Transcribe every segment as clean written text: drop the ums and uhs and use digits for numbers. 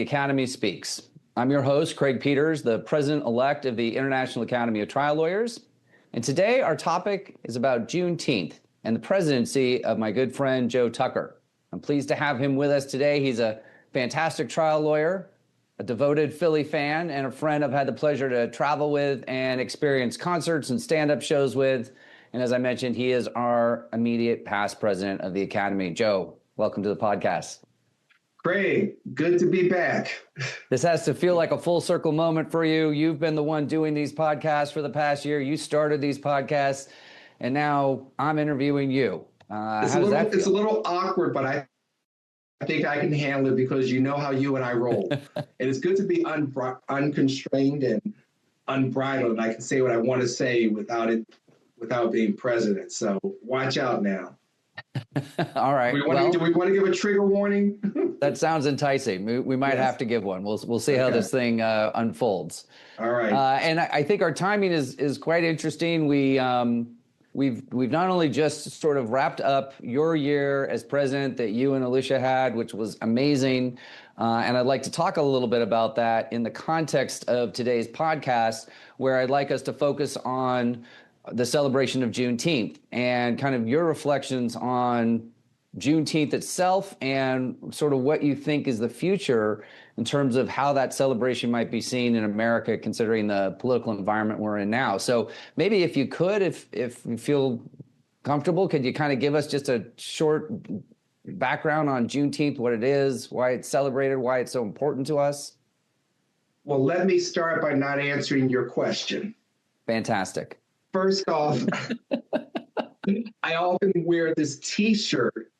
Academy Speaks. I'm your host, Craig Peters, the president-elect of the International Academy of Trial Lawyers. And today our topic is about Juneteenth and the presidency of my good friend, Joe Tucker. I'm pleased to have him with us today. He's a fantastic trial lawyer, a devoted Philly fan, and a friend I've had the pleasure to travel with and experience concerts and stand-up shows with. And as I mentioned, he is our immediate past president of the Academy. Joe, welcome to the podcast. Craig, good to be back. This has to feel like a full circle moment for you. You've been the one doing these podcasts for the past year. You started these podcasts, and now I'm interviewing you. It's a little awkward, but I think I can handle it because you know how you and I roll. And it's good to be unconstrained and unbridled, and I can say what I want to say without being president. So watch out now. All right. Do we want to give a trigger warning? That sounds enticing. We might have to give one. We'll see how this thing unfolds. All right. And I think our timing is quite interesting. We've not only just sort of wrapped up your year as president that you and Alicia had, which was amazing. And I'd like to talk a little bit about that in the context of today's podcast, where I'd like us to focus on the celebration of Juneteenth and kind of your reflections on Juneteenth itself and sort of what you think is the future in terms of how that celebration might be seen in America, considering the political environment we're in now. So maybe if you could, if you feel comfortable, could you kind of give us just a short background on Juneteenth, what it is, why it's celebrated, why it's so important to us? Well, let me start by not answering your question. Fantastic. First off, I often wear this T-shirt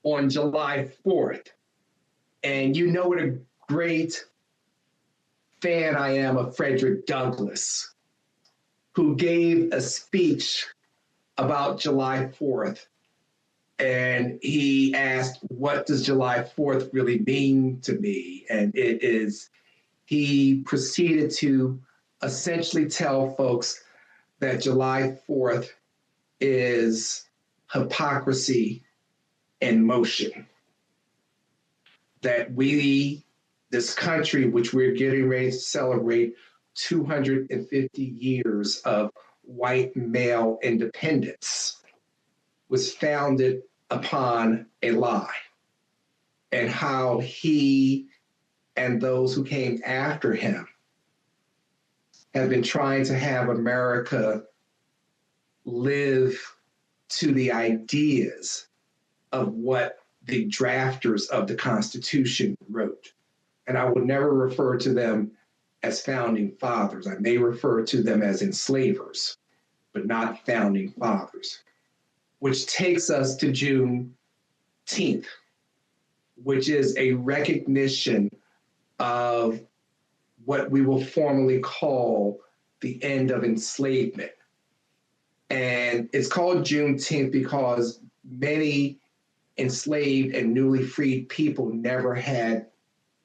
on July 4th. And you know what a great fan I am of Frederick Douglass, who gave a speech about July 4th. And he asked, what does July 4th really mean to me? And he proceeded to essentially tell folks that July 4th is hypocrisy in motion. That this country, which we're getting ready to celebrate 250 years of white male independence, was founded upon a lie. And how he and those who came after him have been trying to have America live to the ideas of what the drafters of the Constitution wrote. And I would never refer to them as founding fathers. I may refer to them as enslavers, but not founding fathers, which takes us to Juneteenth, which is a recognition of what we will formally call the end of enslavement. And it's called Juneteenth because many enslaved and newly freed people never had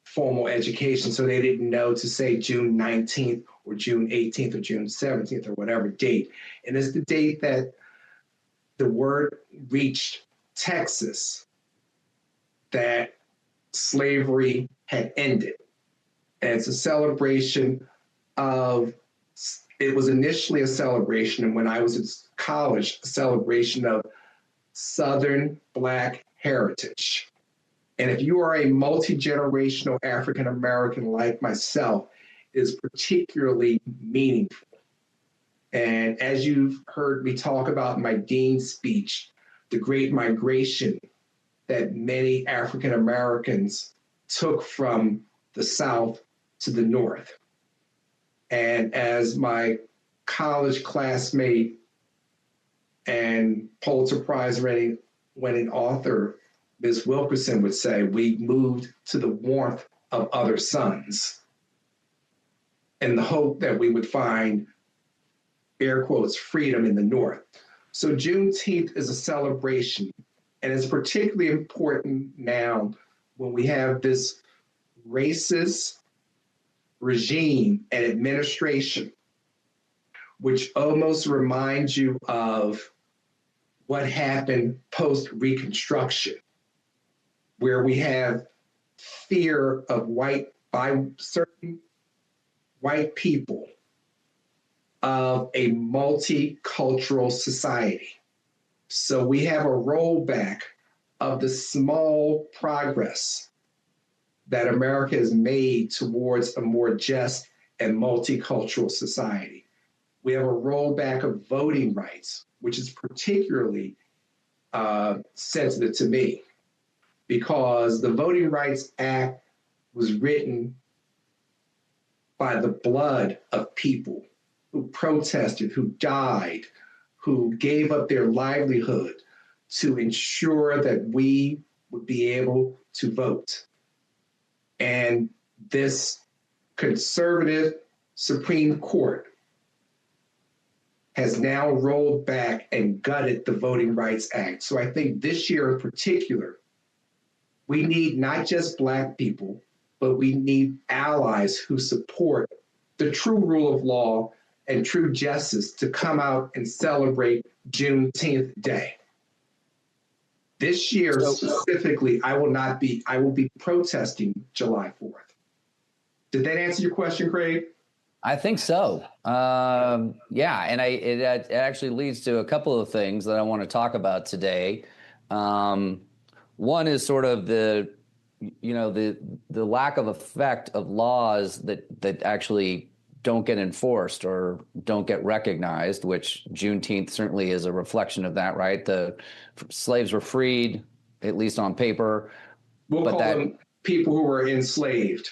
formal education, so they didn't know to say June 19th or June 18th or June 17th or whatever date. And it's the date that the word reached Texas that slavery had ended. And it's a celebration it was initially a celebration, and when I was in college, a celebration of Southern Black heritage. And if you are a multi-generational African-American like myself, it is particularly meaningful. And as you've heard me talk about in my dean's speech, the Great Migration that many African-Americans took from the South to the North. And as my college classmate and Pulitzer Prize winning author, Ms. Wilkerson would say, we moved to the warmth of other suns in the hope that we would find, air quotes, freedom in the North. So Juneteenth is a celebration, and it's particularly important now when we have this racist regime and administration, which almost reminds you of what happened post-Reconstruction, where we have fear of white by certain white people of a multicultural society. So we have a rollback of the small progress that America has made towards a more just and multicultural society. We have a rollback of voting rights, which is particularly sensitive to me because the Voting Rights Act was written by the blood of people who protested, who died, who gave up their livelihood to ensure that we would be able to vote. And this conservative Supreme Court has now rolled back and gutted the Voting Rights Act. So I think this year in particular, we need not just Black people, but we need allies who support the true rule of law and true justice to come out and celebrate Juneteenth Day. This year specifically, I will be protesting July 4th. Did that answer your question, Craig? I think so. Yeah, and it actually leads to a couple of things that I want to talk about today. One is sort of the lack of effect of laws that actually don't get enforced or don't get recognized, which Juneteenth certainly is a reflection of that, right? The slaves were freed, at least on paper. We'll call them people who were enslaved.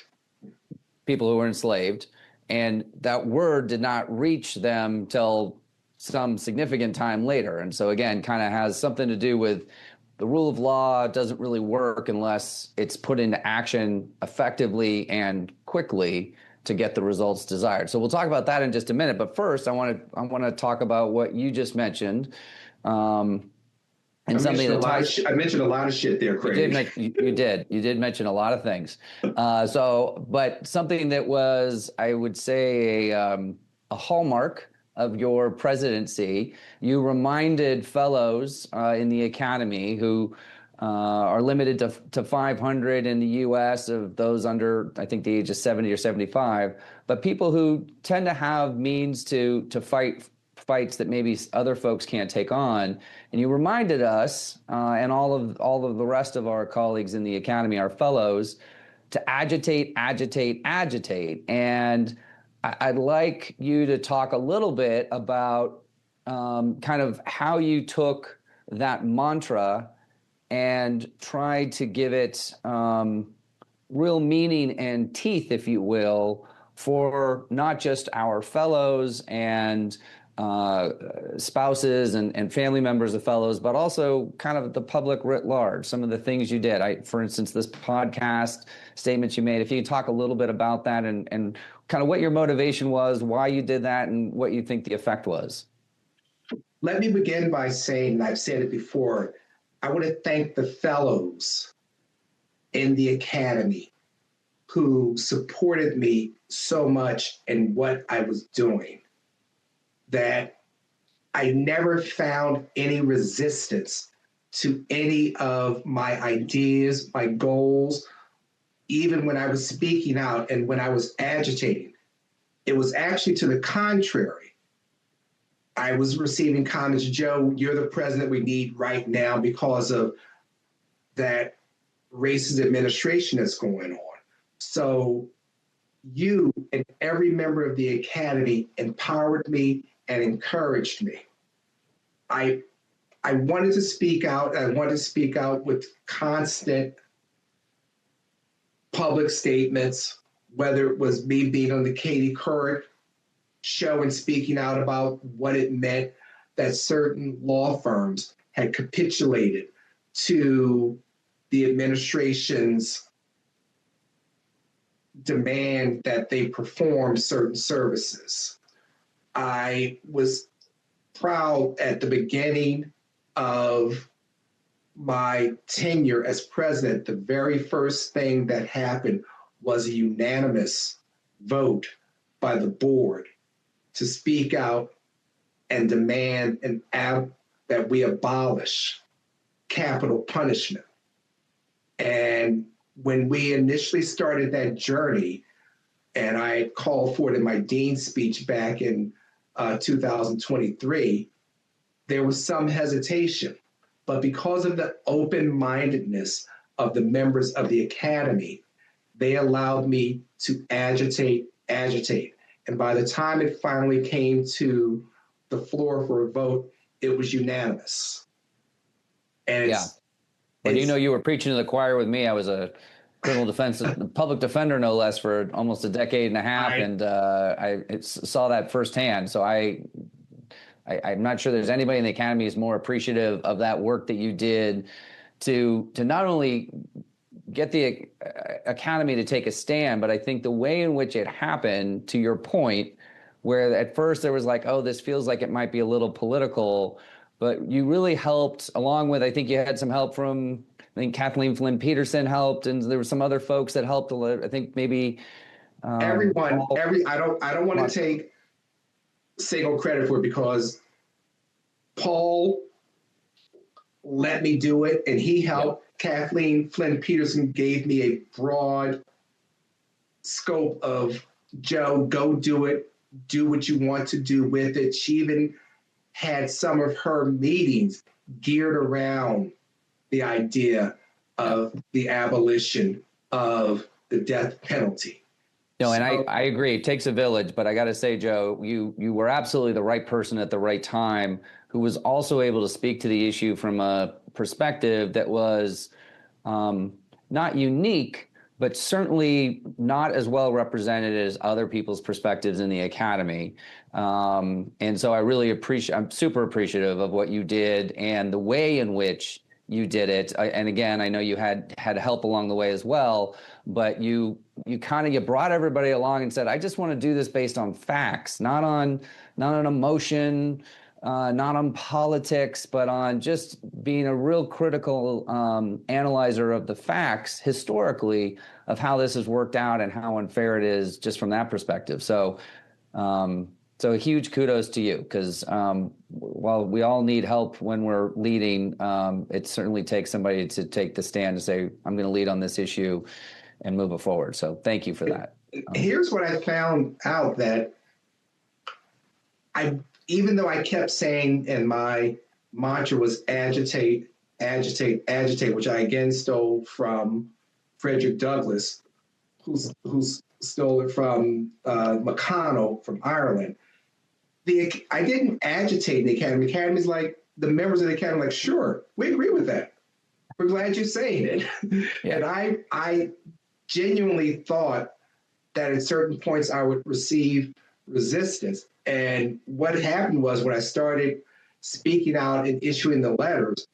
People who were enslaved. And that word did not reach them till some significant time later. And so again, kind of has something to do with the rule of law doesn't really work unless it's put into action effectively and quickly to get the results desired. So we'll talk about that in just a minute. But first, I want to talk about what you just mentioned. And something that I mentioned a lot of shit there, Craig. You did mention a lot of things. But something that was, I would say, a hallmark of your presidency, you reminded fellows in the academy who are limited to 500 in the U.S. of those under, I think, the age of 70 or 75, but people who tend to have means to fight fights that maybe other folks can't take on. And you reminded us and all of the rest of our colleagues in the academy, our fellows, to agitate. And I'd like you to talk a little bit about kind of how you took that mantra and tried to give it real meaning and teeth, if you will, for not just our fellows and spouses and family members of fellows, but also kind of the public writ large. Some of the things you did, for instance, this podcast, statements you made, if you could talk a little bit about that and kind of what your motivation was, why you did that, and what you think the effect was. Let me begin by saying, and I've said it before, I want to thank the fellows in the academy who supported me so much in what I was doing, that I never found any resistance to any of my ideas, my goals, even when I was speaking out and when I was agitating. It was actually to the contrary. I was receiving comments, Joe, you're the president we need right now because of that racist administration that's going on. So you and every member of the academy empowered me and encouraged me. I wanted to speak out. I wanted to speak out with constant public statements, whether it was me being on the Katie Couric show and speaking out about what it meant that certain law firms had capitulated to the administration's demand that they perform certain services. I was proud at the beginning of my tenure as president, the very first thing that happened was a unanimous vote by the board to speak out and demand that we abolish capital punishment. And when we initially started that journey, and I called for it in my dean's speech back in 2023, there was some hesitation. But because of the open-mindedness of the members of the academy, they allowed me to agitate. And by the time it finally came to the floor for a vote, it was unanimous. And you were preaching to the choir with me. I was a criminal defense public defender, no less, for almost a decade and a half, and I saw that firsthand. So I'm not sure there's anybody in the academy who's more appreciative of that work that you did to not only get the academy to take a stand, but I think the way in which it happened, to your point, where at first there was like, oh, this feels like it might be a little political, but you really helped, along with, I think you had some help from, I think Kathleen Flynn Peterson helped, and there were some other folks that helped. I think maybe everyone. I don't want to take single credit for it, because Paul let me do it, and he helped. Kathleen Flynn Peterson gave me a broad scope of, Joe, go do it, do what you want to do with it. She even had some of her meetings geared around the idea of the abolition of the death penalty. No, and I agree. It takes a village, but I got to say, Joe, you were absolutely the right person at the right time, who was also able to speak to the issue from a perspective that was not unique, but certainly not as well represented as other people's perspectives in the academy. And so I'm super appreciative of what you did and the way in which you did it. And again, I know you had help along the way as well, but you brought everybody along and said, I just want to do this based on facts, not on emotion, not on politics, but on just being a real critical analyzer of the facts historically of how this has worked out and how unfair it is just from that perspective. So a huge kudos to you, because while we all need help when we're leading, it certainly takes somebody to take the stand and say, I'm going to lead on this issue and move it forward. So thank you for that. Here's what I found out, that even though I kept saying, and my mantra was agitate, which I again stole from Frederick Douglass, who's stole it from McConnell from Ireland. I didn't agitate in the academy. The academy's like, the members of the academy like, sure, we agree with that. We're glad you're saying it. Yeah. And I genuinely thought that at certain points I would receive resistance. And what happened was, when I started speaking out and issuing the letters,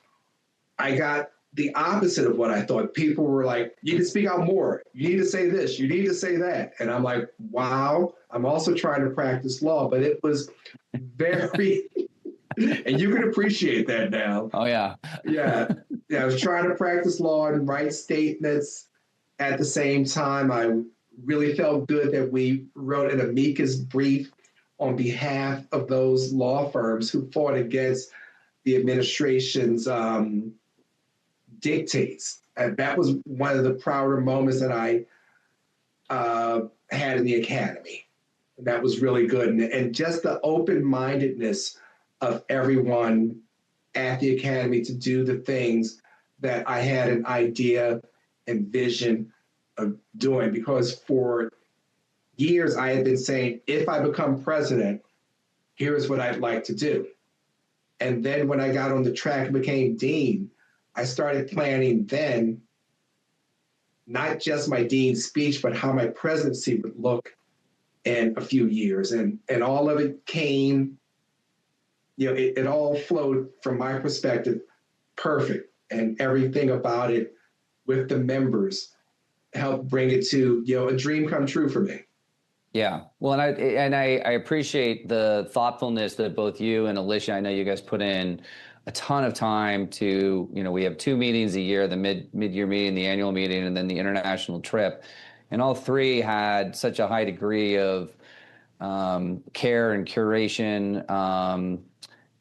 I got the opposite of what I thought. People were like, you can speak out more. You need to say this. You need to say that. And I'm like, wow, I'm also trying to practice law. But it was very, and you can appreciate that now. Oh, yeah. Yeah. I was trying to practice law and write statements at the same time. I really felt good that we wrote an amicus brief on behalf of those law firms who fought against the administration's dictates. And that was one of the prouder moments that I had in the academy. And that was really good. And just the open-mindedness of everyone at the academy to do the things that I had an idea and vision of doing. Because for years I had been saying, if I become president, here's what I'd like to do. And then when I got on the track and became dean, I started planning then not just my dean's speech, but how my presidency would look in a few years. And all of it came, it all flowed from my perspective perfect. And everything about it with the members helped bring it to, a dream come true for me. Yeah. Well, and I appreciate the thoughtfulness that both you and Alicia, I know you guys put in a ton of time to, we have 2 meetings a year, the mid-year meeting, the annual meeting, and then the international trip. And all 3 had such a high degree of care and curation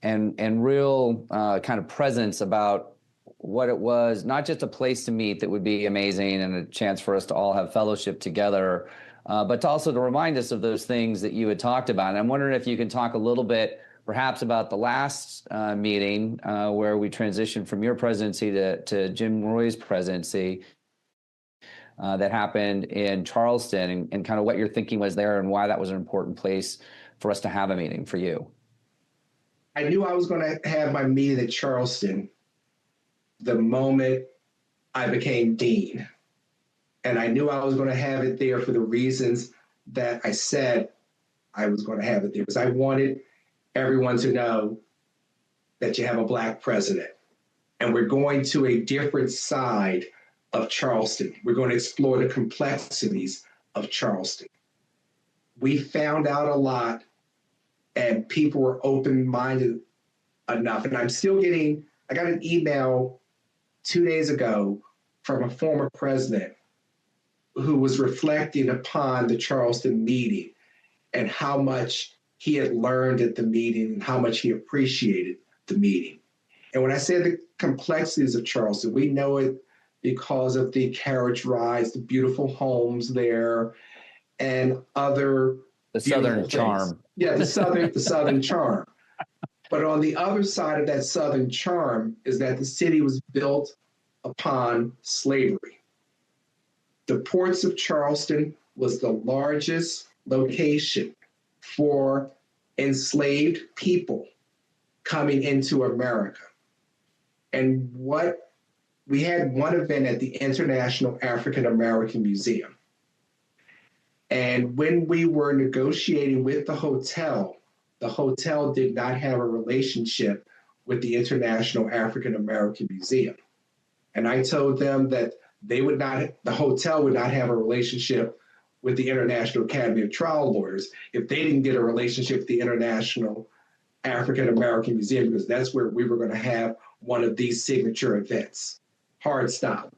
and real kind of presence about what it was, not just a place to meet that would be amazing and a chance for us to all have fellowship together, but to also to remind us of those things that you had talked about. And I'm wondering if you can talk a little bit perhaps about the last meeting where we transitioned from your presidency to Jim Roy's presidency that happened in Charleston, and kind of what your thinking was there and why that was an important place for us to have a meeting for you. I knew I was going to have my meeting at Charleston the moment I became dean. And I knew I was going to have it there for the reasons that I said I was going to have it there, because I wanted everyone to know that you have a Black president. And we're going to a different side of Charleston. We're going to explore the complexities of Charleston. We found out a lot, and people were open-minded enough. And I got an email 2 days ago from a former president who was reflecting upon the Charleston meeting and how much he had learned at the meeting and how much he appreciated the meeting. And when I say the complexities of Charleston, we know it because of the carriage rides, the beautiful homes there, and other the Southern things. charm. Yeah, the Southern charm. But on the other side of that Southern charm is that the city was built upon slavery. The ports of Charleston was the largest location for enslaved people coming into America. And we had one event at the International African American Museum. And when we were negotiating with the hotel did not have a relationship with the International African American Museum. And I told them that the hotel would not have a relationship with the International Academy of Trial Lawyers if they didn't get a relationship with the International African American Museum, because that's where we were going to have one of these signature events. Hard stop.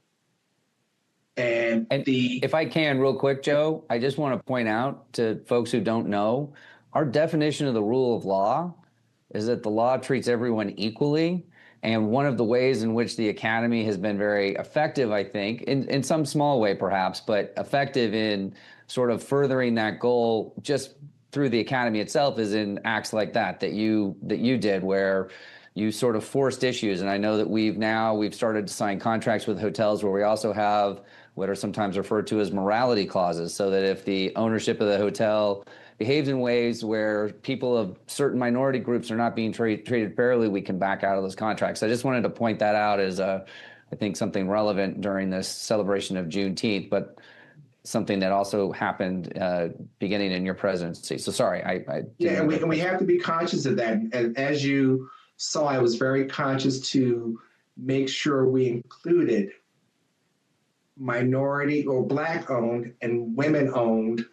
And if I can real quick, Joe, I just want to point out to folks who don't know, our definition of the rule of law is that the law treats everyone equally. And one of the ways in which the Academy has been very effective, I think, in some small way perhaps, but effective in sort of furthering that goal just through the Academy itself, is in acts like that you did, where you sort of forced issues. And I know that we've started to sign contracts with hotels where we also have what are sometimes referred to as morality clauses, so that if the ownership of the hotel behaves in ways where people of certain minority groups are not being treated fairly, we can back out of those contracts. I just wanted to point that out as I think something relevant during this celebration of Juneteenth, but something that also happened beginning in your presidency. So sorry, and we have to be conscious of that. And as you saw, I was very conscious to make sure we included minority or Black-owned and women-owned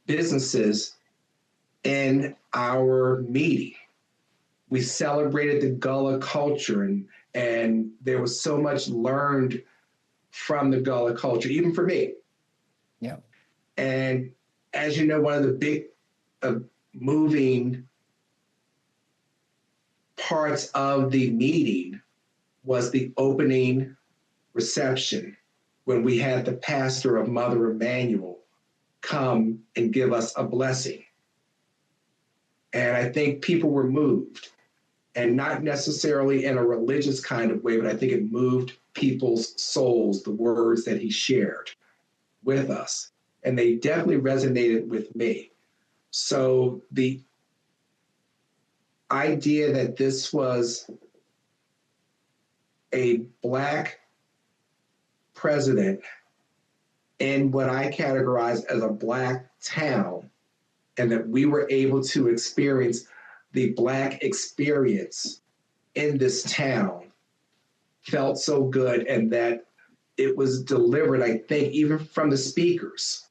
businesses in our meeting. We celebrated the Gullah culture, and there was so much learned from the Gullah culture, even for me. Yeah. And as you know, one of the big moving parts of the meeting was the opening reception, when we had the pastor of Mother Emanuel come and give us a blessing. And I think people were moved, and not necessarily in a religious kind of way, but I think it moved people's souls, the words that he shared with us. And they definitely resonated with me. So the idea that this was a Black president in what I categorize as a Black town, and that we were able to experience the Black experience in this town, felt so good, and that it was delivered, I think, even from the speakers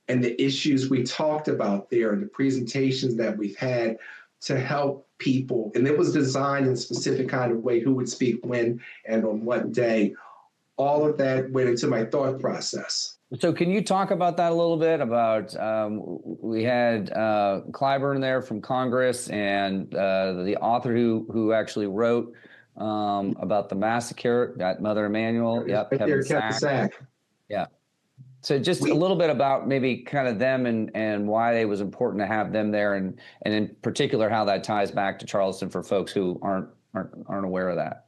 and the issues we talked about there and the presentations that we've had to help people. And it was designed in a specific kind of way, who would speak when and on what day. All of that went into my thought process. So can you talk about that a little bit? About we had Clyburn there from Congress, and the author who actually wrote about the massacre at Mother Emanuel. Yep, Right Kevin there, Captain Sack. Sack. Yeah. So just a little bit about maybe kind of them and why it was important to have them there, and in particular how that ties back to Charleston for folks who aren't aware of that.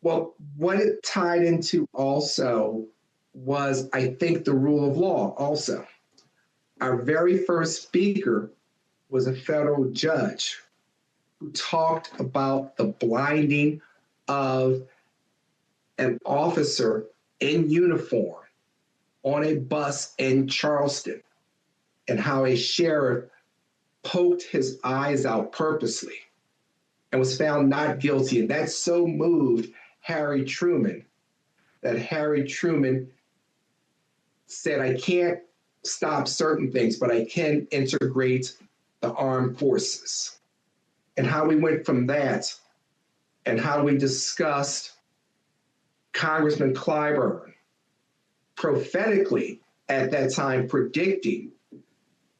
Well, what it tied into also was, I think, the rule of law also. Our very first speaker was a federal judge who talked about the blinding of an officer in uniform on a bus in Charleston, and how a sheriff poked his eyes out purposely and was found not guilty. And that so moved Harry Truman that Harry Truman said, I can't stop certain things, but I can integrate the armed forces. And how we went from that, and how we discussed Congressman Clyburn prophetically at that time predicting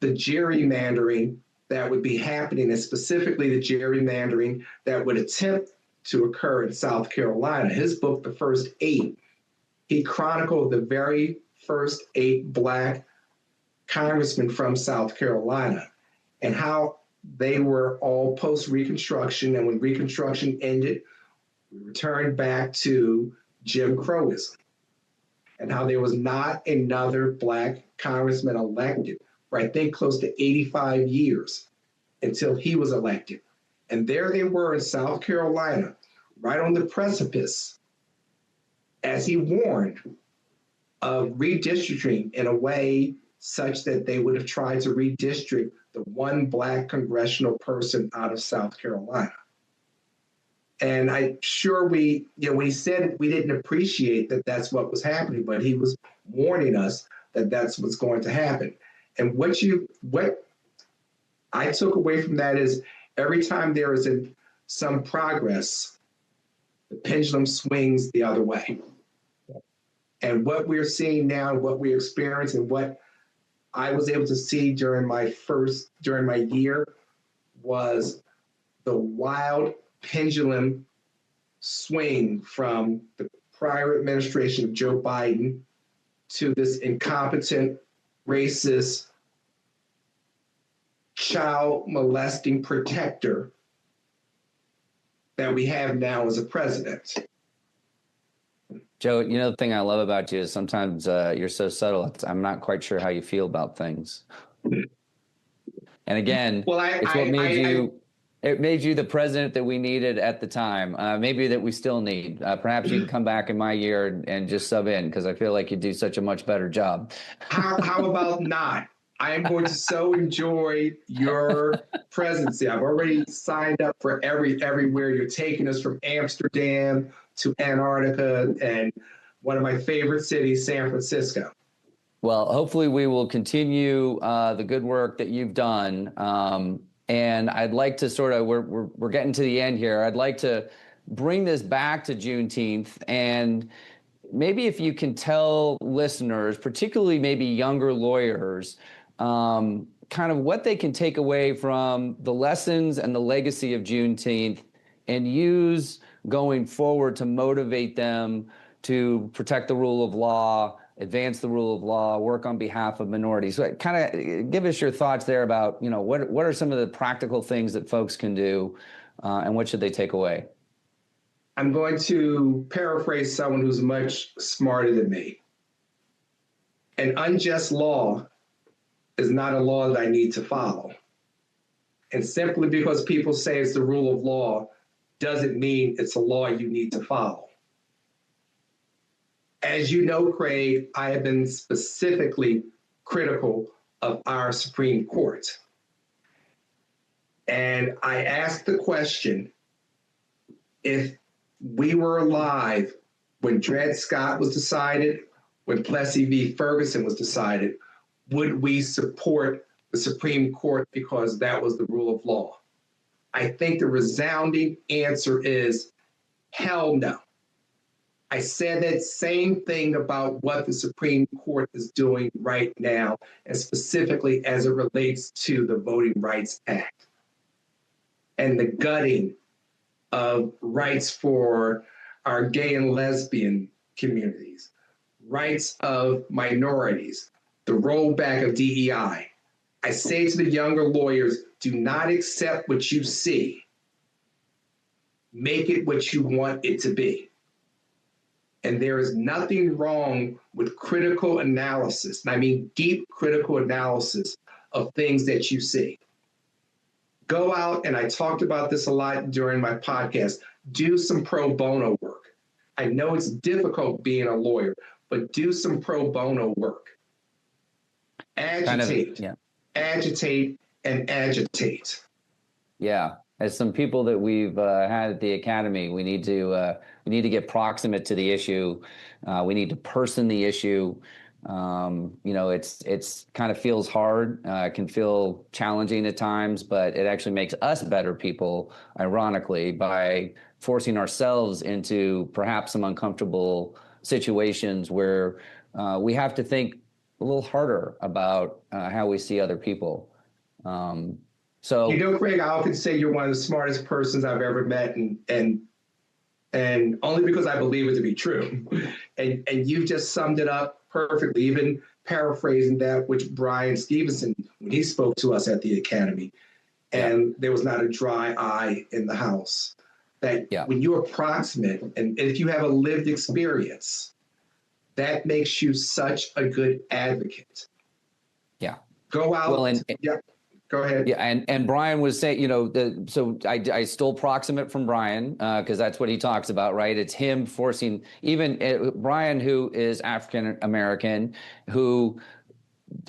the gerrymandering that would be happening, and specifically the gerrymandering that would attempt to occur in South Carolina. His book, The First Eight, he chronicled the very first 8 Black congressmen from South Carolina and how they were all post-Reconstruction. And when Reconstruction ended, we returned back to Jim Crowism, and how there was not another Black congressman elected for, I think, close to 85 years until he was elected. And there they were in South Carolina, right on the precipice, as he warned, of redistricting in a way such that they would have tried to redistrict the one Black congressional person out of South Carolina. And I'm sure when he said it, we didn't appreciate that that's what was happening, but he was warning us that that's what's going to happen. And what I took away from that is, every time there is some progress, the pendulum swings the other way. And what we're seeing now, what we experience, and what I was able to see during my year, was the wild pendulum swing from the prior administration of Joe Biden to this incompetent, racist, child molesting protector that we have now as a president. Joe, the thing I love about you is sometimes you're so subtle. I'm not quite sure how you feel about things. And again, it made you the president that we needed at the time, maybe that we still need. Perhaps you can come back in my year and just sub in, because I feel like you do such a much better job. How about not? I am going to so enjoy your presidency. I've already signed up for everywhere. You're taking us from Amsterdam to Antarctica, and one of my favorite cities, San Francisco. Well, hopefully we will continue the good work that you've done. And I'd like to we're getting to the end here. I'd like to bring this back to Juneteenth, and maybe if you can tell listeners, particularly maybe younger lawyers, kind of what they can take away from the lessons and the legacy of Juneteenth and use going forward to motivate them to protect the rule of law, advance the rule of law, work on behalf of minorities. So kind of give us your thoughts there about, what are some of the practical things that folks can do, and what should they take away? I'm going to paraphrase someone who's much smarter than me. An unjust law is not a law that I need to follow. And simply because people say it's the rule of law doesn't mean it's a law you need to follow. As you know, Craig, I have been specifically critical of our Supreme Court. And I asked the question, if we were alive when Dred Scott was decided, when Plessy v. Ferguson was decided, would we support the Supreme Court because that was the rule of law? I think the resounding answer is hell no. I said that same thing about what the Supreme Court is doing right now, and specifically as it relates to the Voting Rights Act and the gutting of rights for our gay and lesbian communities, rights of minorities, the rollback of DEI. I say to the younger lawyers, do not accept what you see. Make it what you want it to be. And there is nothing wrong with critical analysis, and I mean deep critical analysis of things that you see. Go out, and I talked about this a lot during my podcast, do some pro bono work. I know it's difficult being a lawyer, but do some pro bono work. Agitate, agitate, and agitate. Yeah. As some people that we've had at the Academy, we need to get proximate to the issue. We need to person the issue. It's kind of feels hard. It can feel challenging at times, but it actually makes us better people, ironically, by forcing ourselves into perhaps some uncomfortable situations where we have to think a little harder about how we see other people. So, Craig, I often say you're one of the smartest persons I've ever met, and only because I believe it to be true. And you've just summed it up perfectly, even paraphrasing that which Brian Stevenson, when he spoke to us at the Academy, and there was not a dry eye in the house. That when you're proximate, and if you have a lived experience, that makes you such a good advocate. Yeah. Go out. Well, go ahead. Yeah, and Brian was saying, so I stole proximate from Brian because that's what he talks about, right? It's him forcing, even Brian, who is African American, who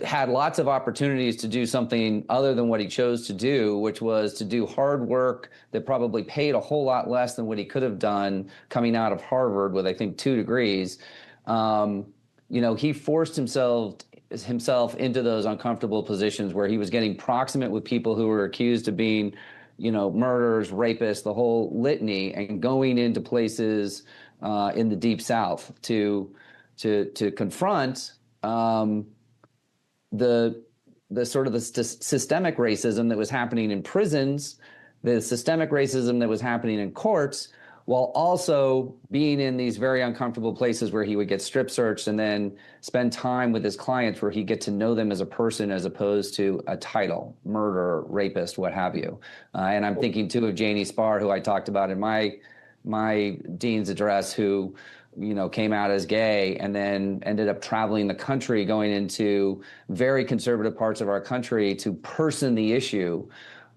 had lots of opportunities to do something other than what he chose to do, which was to do hard work that probably paid a whole lot less than what he could have done coming out of Harvard with, I think, 2 degrees. He forced himself into those uncomfortable positions where he was getting proximate with people who were accused of being, murderers, rapists, the whole litany, and going into places in the Deep South to confront the sort of the systemic racism that was happening in prisons, the systemic racism that was happening in courts, while also being in these very uncomfortable places where he would get strip searched and then spend time with his clients where he'd get to know them as a person as opposed to a title, murderer, rapist, what have you. And I'm thinking too of Janie Spar, who I talked about in my dean's address, who came out as gay and then ended up traveling the country, going into very conservative parts of our country to person the issue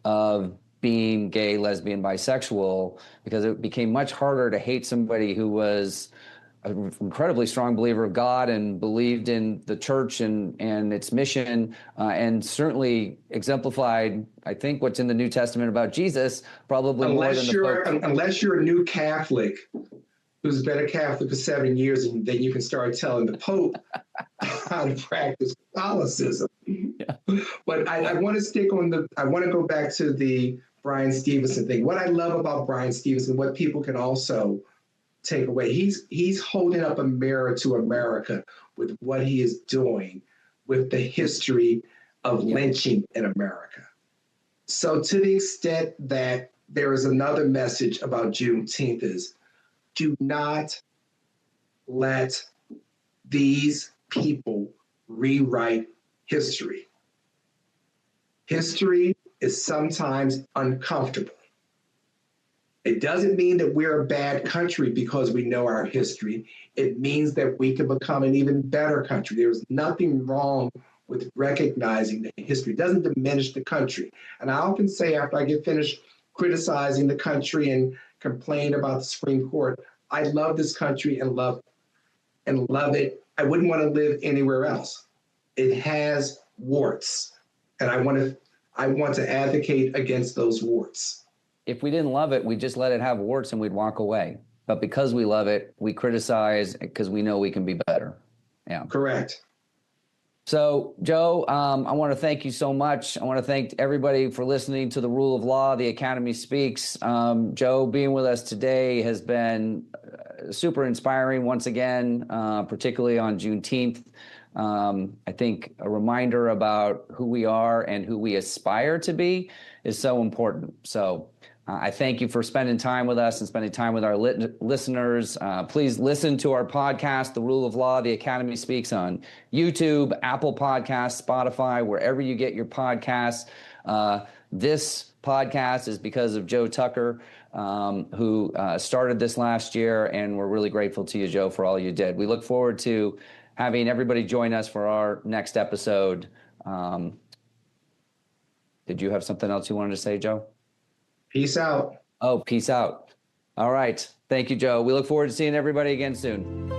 of being gay, lesbian, bisexual, because it became much harder to hate somebody who was an incredibly strong believer of God and believed in the church and its mission, and certainly exemplified, I think, what's in the New Testament about Jesus, probably more than the folks. Unless you're a new Catholic who's been a Catholic for 7 years, and then you can start telling the Pope how to practice Catholicism. Yeah. But I want to go back to the Brian Stevenson thing. What I love about Brian Stevenson, what people can also take away, he's holding up a mirror to America with what he is doing with the history of lynching in America. So to the extent that there is another message about Juneteenth is, do not let these people rewrite history. History is sometimes uncomfortable. It doesn't mean that we're a bad country because we know our history. It means that we can become an even better country. There's nothing wrong with recognizing the history. It doesn't diminish the country. And I often say, after I get finished criticizing the country and complain about the Supreme Court, I love this country and love it. I wouldn't want to live anywhere else. It has warts, and I want to advocate against those warts. If we didn't love it, we'd just let it have warts and we'd walk away. But because we love it, we criticize because we know we can be better. Yeah. Correct. So, Joe, I want to thank you so much. I want to thank everybody for listening to The Rule of Law, The Academy Speaks. Joe, being with us today has been super inspiring once again, particularly on Juneteenth. I think a reminder about who we are and who we aspire to be is so important. So I thank you for spending time with us and spending time with our listeners. Please listen to our podcast, The Rule of Law, The Academy Speaks, on YouTube, Apple Podcasts, Spotify, wherever you get your podcasts. This podcast is because of Joe Tucker, who started this last year, and we're really grateful to you, Joe, for all you did. We look forward to having everybody join us for our next episode. Did you have something else you wanted to say, Joe? Peace out. Oh, peace out. All right. Thank you, Joe. We look forward to seeing everybody again soon.